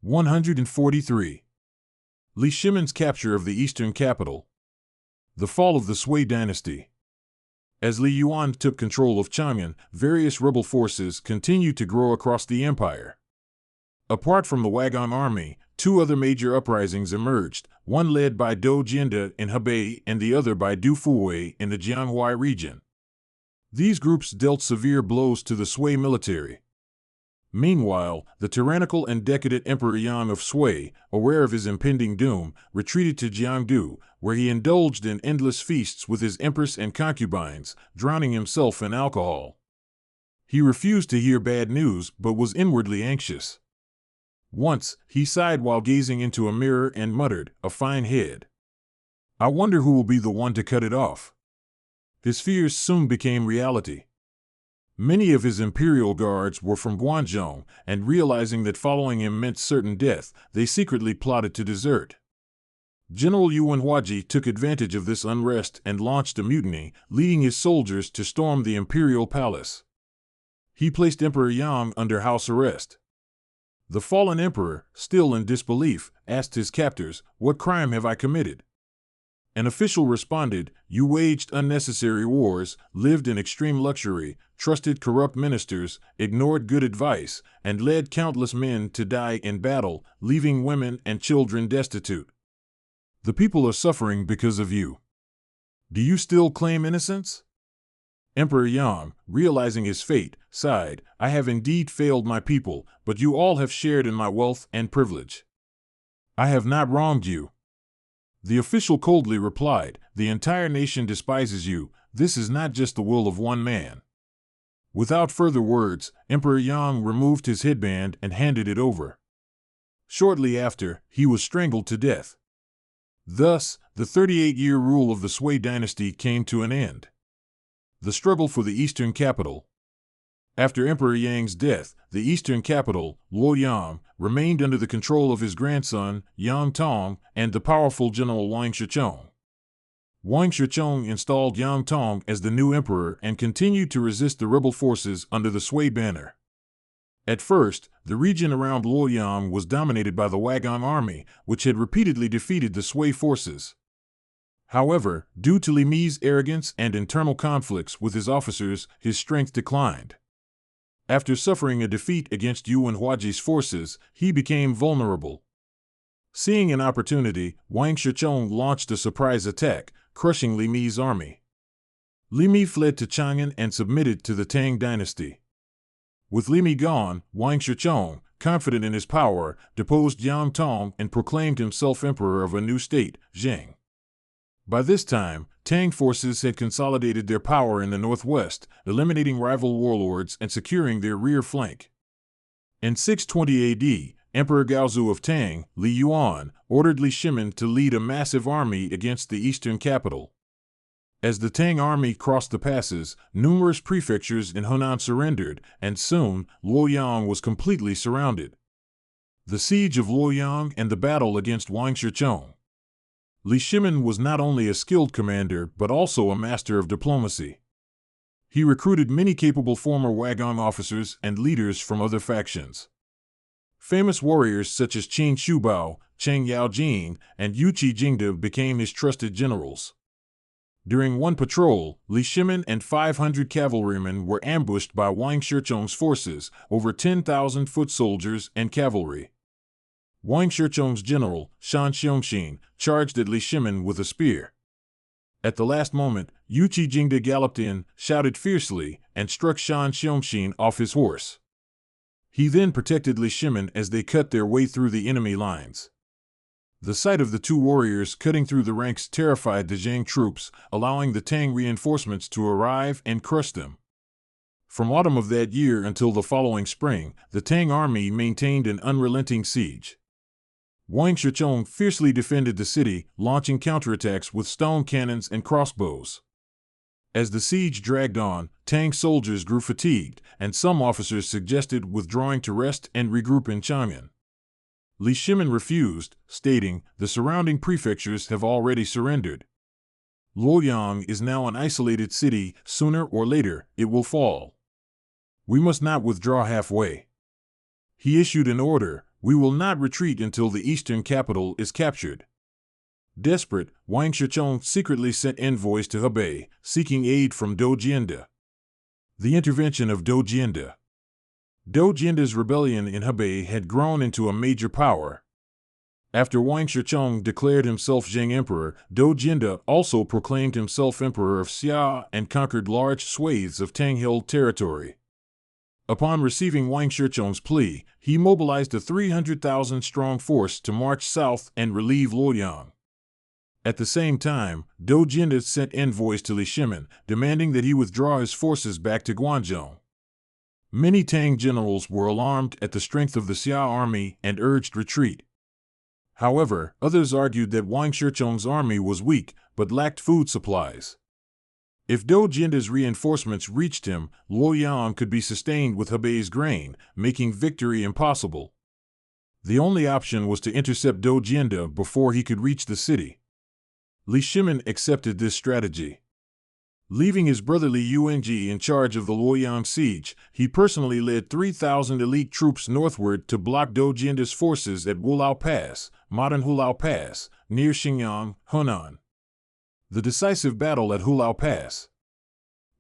143. Li Shimin's capture of the eastern capital. The fall of the Sui dynasty. As Li Yuan took control of Chang'an, various rebel forces continued to grow across the empire. Apart from the Wagon army, two other major uprisings emerged, one led by Dou Jiande in Hebei and the other by Du Fuwei in the Jianghuai region. These groups dealt severe blows to the Sui military. Meanwhile, the tyrannical and decadent Emperor Yang of Sui, aware of his impending doom, retreated to Jiangdu, where he indulged in endless feasts with his empress and concubines, drowning himself in alcohol. He refused to hear bad news but was inwardly anxious. Once, he sighed while gazing into a mirror and muttered, "A fine head. I wonder who will be the one to cut it off." His fears soon became reality. Many of his imperial guards were from Guangzhou, and realizing that following him meant certain death, they secretly plotted to desert. General Yuan Huaji took advantage of this unrest and launched a mutiny, leading his soldiers to storm the imperial palace. He placed Emperor Yang under house arrest. The fallen emperor, still in disbelief, asked his captors, "What crime have I committed?" An official responded, "You waged unnecessary wars, lived in extreme luxury, trusted corrupt ministers, ignored good advice, and led countless men to die in battle, leaving women and children destitute. The people are suffering because of you. Do you still claim innocence?" Emperor Yang, realizing his fate, sighed, "I have indeed failed my people, but you all have shared in my wealth and privilege. I have not wronged you." The official coldly replied, "The entire nation despises you. This is not just the will of one man." Without further words, Emperor Yang removed his headband and handed it over. Shortly after, he was strangled to death. Thus, the 38-year rule of the Sui dynasty came to an end. The struggle for the eastern capital. After Emperor Yang's death, the eastern capital, Luoyang, remained under the control of his grandson, Yang Tong, and the powerful general Wang Shichong. Wang Shichong installed Yang Tong as the new emperor and continued to resist the rebel forces under the Sui banner. At first, the region around Luoyang was dominated by the Wagon army, which had repeatedly defeated the Sui forces. However, due to Li Mi's arrogance and internal conflicts with his officers, his strength declined. After suffering a defeat against Yuan Huaji's forces, he became vulnerable. Seeing an opportunity, Wang Shichong launched a surprise attack, crushing Li Mi's army. Li Mi fled to Chang'an and submitted to the Tang dynasty. With Li Mi gone, Wang Shichong, confident in his power, deposed Yang Tong and proclaimed himself emperor of a new state, Zheng. By this time, Tang forces had consolidated their power in the northwest, eliminating rival warlords and securing their rear flank. In 620 AD, Emperor Gaozu of Tang, Li Yuan, ordered Li Shimin to lead a massive army against the eastern capital. As the Tang army crossed the passes, numerous prefectures in Hunan surrendered, and soon, Luoyang was completely surrounded. The siege of Luoyang and the battle against Wang Shichong. Li Shimin was not only a skilled commander but also a master of diplomacy. He recruited many capable former Wagon officers and leaders from other factions. Famous warriors such as Qin Shubao, Cheng Yaojing, and Yu Qijingde became his trusted generals. During one patrol, Li Shimin and 500 cavalrymen were ambushed by Wang Shichong's forces, over 10,000 foot soldiers and cavalry. Wang Shichong's general, Shan Xiongxin, charged at Li Shimin with a spear. At the last moment, Yu Qijingde galloped in, shouted fiercely, and struck Shan Xiongxin off his horse. He then protected Li Shimin as they cut their way through the enemy lines. The sight of the two warriors cutting through the ranks terrified the Zhang troops, allowing the Tang reinforcements to arrive and crush them. From autumn of that year until the following spring, the Tang army maintained an unrelenting siege. Wang Shichong fiercely defended the city, launching counterattacks with stone cannons and crossbows. As the siege dragged on, Tang soldiers grew fatigued, and some officers suggested withdrawing to rest and regroup in Chang'an. Li Shimin refused, stating, "The surrounding prefectures have already surrendered. Luoyang is now an isolated city. Sooner or later, it will fall. We must not withdraw halfway." He issued an order, We will not retreat until the eastern capital is captured. Desperate, Wang Shicheng secretly sent envoys to Hebei, seeking aid from Dou Jiande. The intervention of Dou Jiande. Dou Jiande's rebellion in Hebei had grown into a major power. After Wang Shicheng declared himself Zheng Emperor, Dou Jiande also proclaimed himself Emperor of Xia and conquered large swathes of Tang-held territory. Upon receiving Wang Shicheng's plea, he mobilized a 300,000-strong force to march south and relieve Luoyang. At the same time, Dou Jiande sent envoys to Li Shimin, demanding that he withdraw his forces back to Guangzhou. Many Tang generals were alarmed at the strength of the Xia army and urged retreat. However, others argued that Wang Shicheng's army was weak but lacked food supplies. If Dou Jiande's reinforcements reached him, Luoyang could be sustained with Hebei's grain, making victory impossible. The only option was to intercept Dou Jiande before he could reach the city. Li Shimin accepted this strategy. Leaving his brother Li Yuanji in charge of the Luoyang siege, he personally led 3,000 elite troops northward to block Dou Jiande's forces at Wulao Pass, modern Hulao Pass, near Xingyang, Hunan. The decisive battle at Hulao Pass.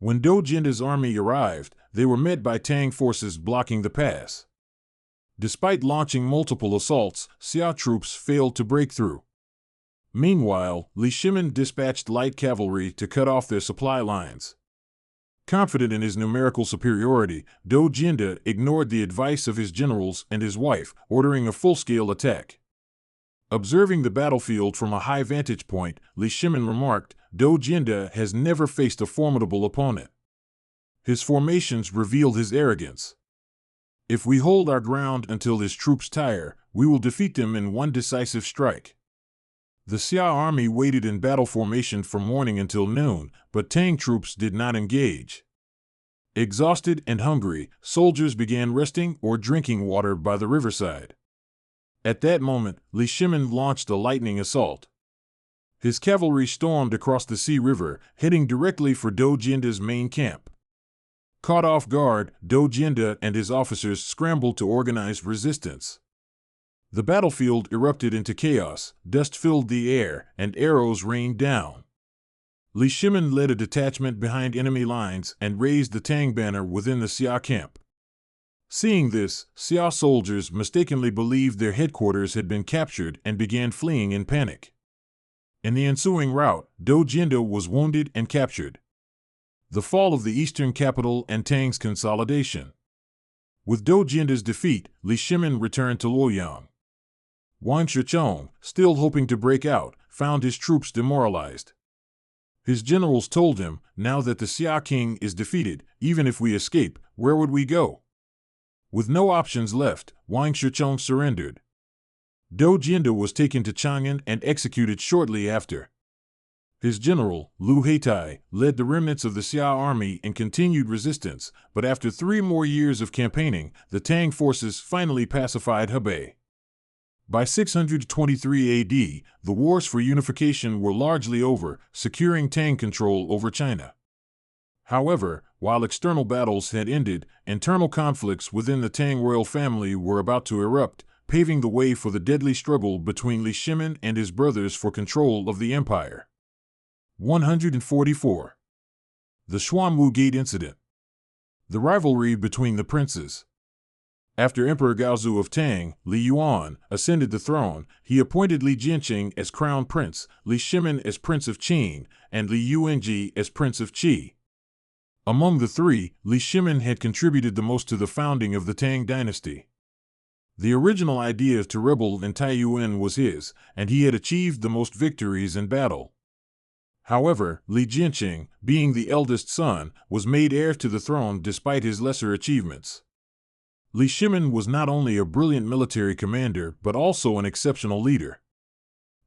When Dou Jiande's army arrived, they were met by Tang forces blocking the pass. Despite launching multiple assaults, Xia troops failed to break through. Meanwhile, Li Shimin dispatched light cavalry to cut off their supply lines. Confident in his numerical superiority, Dou Jiande ignored the advice of his generals and his wife, ordering a full-scale attack. Observing the battlefield from a high vantage point, Li Shimin remarked, "Dou Jiande has never faced a formidable opponent. His formations revealed his arrogance. If we hold our ground until his troops tire, we will defeat them in one decisive strike." The Xia army waited in battle formation from morning until noon, but Tang troops did not engage. Exhausted and hungry, soldiers began resting or drinking water by the riverside. At that moment, Li Shimin launched a lightning assault. His cavalry stormed across the Xi River, heading directly for Dou Jiande's main camp. Caught off guard, Dou Jiande and his officers scrambled to organize resistance. The battlefield erupted into chaos, dust filled the air, and arrows rained down. Li Shimin led a detachment behind enemy lines and raised the Tang banner within the Xia camp. Seeing this, Xia soldiers mistakenly believed their headquarters had been captured and began fleeing in panic. In the ensuing rout, Dou Jiande was wounded and captured. The fall of the eastern capital and Tang's consolidation. With Dou Jiande's defeat, Li Shimin returned to Luoyang. Wang Shicheng, still hoping to break out, found his troops demoralized. His generals told him, "Now that the Xia king is defeated, even if we escape, where would we go?" With no options left, Wang Shicheng surrendered. Dou Jiande was taken to Chang'an and executed shortly after. His general, Lu Heitai, led the remnants of the Xia army in continued resistance, but after 3 more years of campaigning, the Tang forces finally pacified Hebei. By 623 AD, the wars for unification were largely over, securing Tang control over China. However, while external battles had ended, internal conflicts within the Tang royal family were about to erupt, paving the way for the deadly struggle between Li Shimin and his brothers for control of the empire. 144. The Xuanwu Gate Incident. The rivalry between the princes. After Emperor Gaozu of Tang, Li Yuan, ascended the throne, he appointed Li Jianqing as crown prince, Li Shimin as prince of Qin, and Li Yuanji as prince of Qi. Among the three, Li Shimin had contributed the most to the founding of the Tang dynasty. The original idea to rebel in Taiyuan was his, and he had achieved the most victories in battle. However, Li Jianqing, being the eldest son, was made heir to the throne despite his lesser achievements. Li Shimin was not only a brilliant military commander but also an exceptional leader.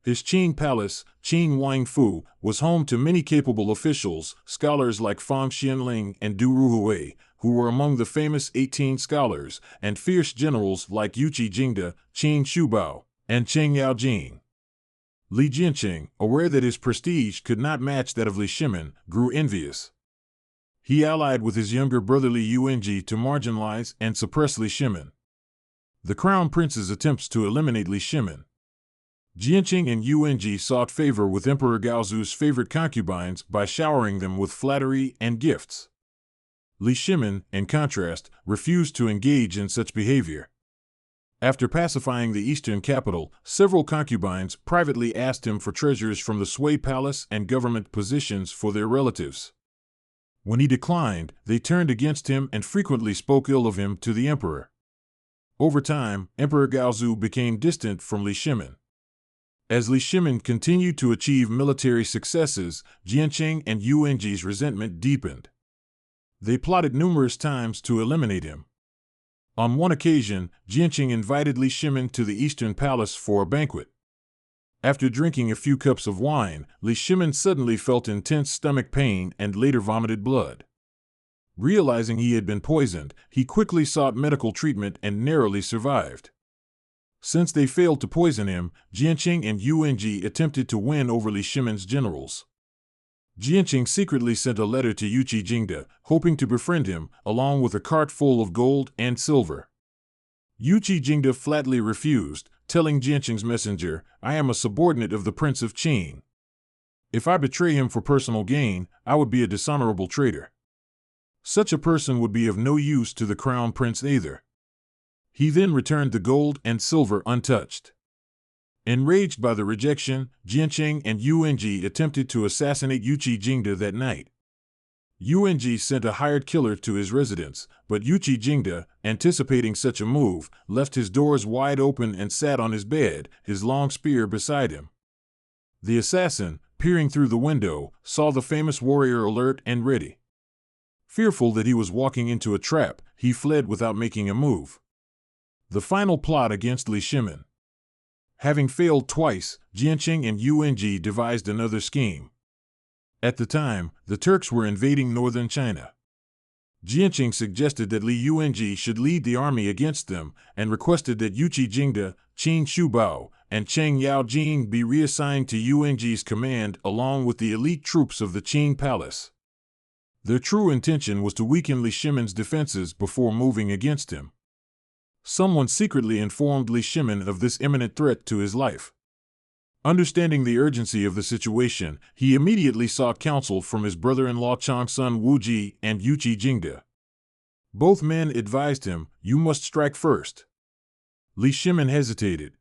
His Qing palace, Qing Wangfu, was home to many capable officials, scholars like Fang Xianling and Du Ruhui, who were among the famous 18 scholars, and fierce generals like Yuqi Jingde, Qing Shubao, and Cheng Yaojing. Li Jianqing, aware that his prestige could not match that of Li Shimin, grew envious. He allied with his younger brother Li Yuanji to marginalize and suppress Li Shimin. The Crown Prince's attempts to eliminate Li Shimin. Jianqing and Yuanji sought favor with Emperor Gaozu's favorite concubines by showering them with flattery and gifts. Li Shimin, in contrast, refused to engage in such behavior. After pacifying the eastern capital, several concubines privately asked him for treasures from the Sui Palace and government positions for their relatives. When he declined, they turned against him and frequently spoke ill of him to the emperor. Over time, Emperor Gaozu became distant from Li Shimin. As Li Shimin continued to achieve military successes, Jianqing and Yuanji's resentment deepened. They plotted numerous times to eliminate him. On one occasion, Jianqing invited Li Shimin to the Eastern Palace for a banquet. After drinking a few cups of wine, Li Shimin suddenly felt intense stomach pain and later vomited blood. Realizing he had been poisoned, he quickly sought medical treatment and narrowly survived. Since they failed to poison him, Jianqing and Yuanji attempted to win over Li Shimin's generals. Jianqing secretly sent a letter to Yuqi Jingde, hoping to befriend him, along with a cart full of gold and silver. Yuqi Jingde flatly refused, telling Jianqing's messenger, "I am a subordinate of the Prince of Qing. If I betray him for personal gain, I would be a dishonorable traitor. Such a person would be of no use to the Crown Prince either." He then returned the gold and silver untouched. Enraged by the rejection, Jianqing and Yuanji attempted to assassinate Yuqi Jingde that night. Yuanji sent a hired killer to his residence, but Yuqi Jingde, anticipating such a move, left his doors wide open and sat on his bed, his long spear beside him. The assassin, peering through the window, saw the famous warrior alert and ready. Fearful that he was walking into a trap, he fled without making a move. The final plot against Li Shimin. Having failed twice, Jianqing and Yuanji devised another scheme. At the time, the Turks were invading northern China. Jianqing suggested that Li Yuanji should lead the army against them and requested that Yuqi Jingde, Qin Shubao, and Cheng Yaojing be reassigned to Yuanji's command along with the elite troops of the Qing Palace. Their true intention was to weaken Li Shimin's defenses before moving against him. Someone secretly informed Li Shimin of this imminent threat to his life. Understanding the urgency of the situation, he immediately sought counsel from his brother-in-law Changsun Wuji and Yuqi Jingde. Both men advised him, "You must strike first." Li Shimin hesitated.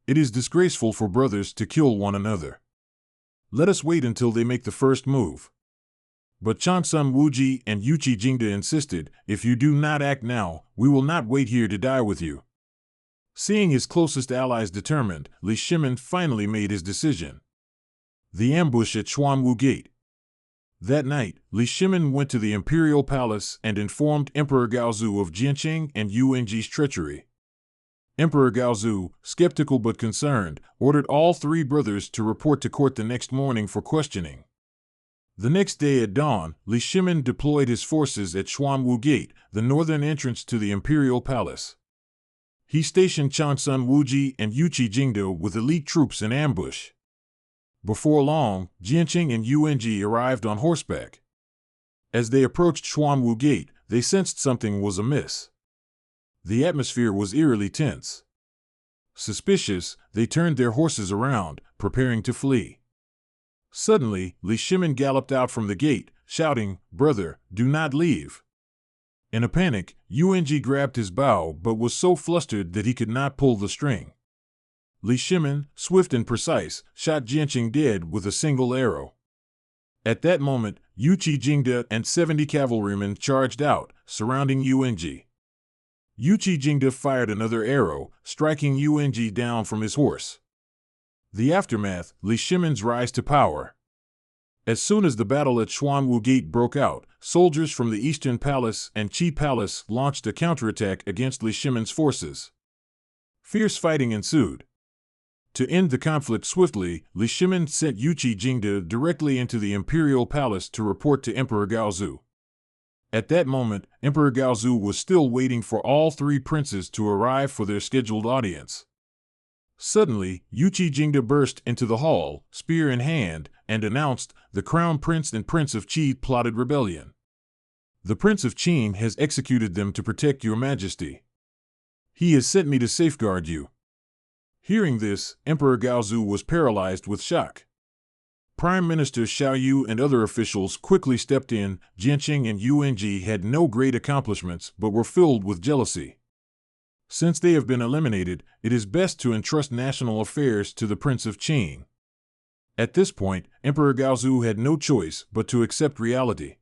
"It is disgraceful for brothers to kill one another. Let us wait until they make the first move." But Changsun Wuji and Yuqi Jingde insisted, "If you do not act now, we will not wait here to die with you." Seeing his closest allies determined, Li Shimin finally made his decision. The ambush at Xuanwu Gate. That night, Li Shimin went to the imperial palace and informed Emperor Gaozu of Jianqing and Yuanji's treachery. Emperor Gaozu, skeptical but concerned, ordered all three brothers to report to court the next morning for questioning. The next day at dawn, Li Shimin deployed his forces at Xuanwu Gate, the northern entrance to the imperial palace. He stationed Changsun Wuji and Yuqi Jingde with elite troops in ambush. Before long, Jianqing and Yuanji arrived on horseback. As they approached Xuanwu Gate, they sensed something was amiss. The atmosphere was eerily tense. Suspicious, they turned their horses around, preparing to flee. Suddenly, Li Shimin galloped out from the gate, shouting, "Brother, do not leave." In a panic, Yuanji grabbed his bow but was so flustered that he could not pull the string. Li Shimin, swift and precise, shot Jianqing dead with a single arrow. At that moment, Yuqi Jingde and 70 cavalrymen charged out, surrounding Yuanji. Yuqi Jingde fired another arrow, striking Yuanji down from his horse. The aftermath, Li Shimin's rise to power. As soon as the battle at Xuanwu Gate broke out, soldiers from the Eastern Palace and Qi Palace launched a counterattack against Li Shimin's forces. Fierce fighting ensued. To end the conflict swiftly, Li Shimin sent Yuqi Jingde directly into the imperial palace to report to Emperor Gaozu. At that moment, Emperor Gaozu was still waiting for all three princes to arrive for their scheduled audience. Suddenly, Yuqi Jingde burst into the hall, spear in hand, and announced, "The Crown Prince and Prince of Qi plotted rebellion. The Prince of Qin has executed them to protect your majesty." He has sent me to safeguard you." Hearing this, Emperor Gaozu was paralyzed with shock. Prime Minister Xiao Yu and other officials quickly stepped in. Jianqing and Yuanji had no great accomplishments but were filled with jealousy. Since they have been eliminated, it is best to entrust national affairs to the Prince of Qing. At this point, Emperor Gaozu had no choice but to accept reality.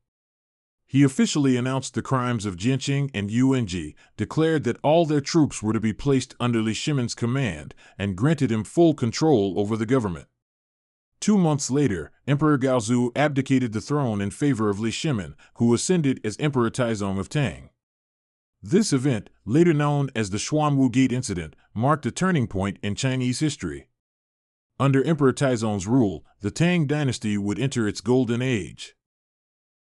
He officially announced the crimes of Jianqing and Yuanji, declared that all their troops were to be placed under Li Shimin's command, and granted him full control over the government. 2 months later, Emperor Gaozu abdicated the throne in favor of Li Shimin, who ascended as Emperor Taizong of Tang. This event, later known as the Xuanwu Gate Incident, marked a turning point in Chinese history. Under Emperor Taizong's rule, the Tang dynasty would enter its golden age.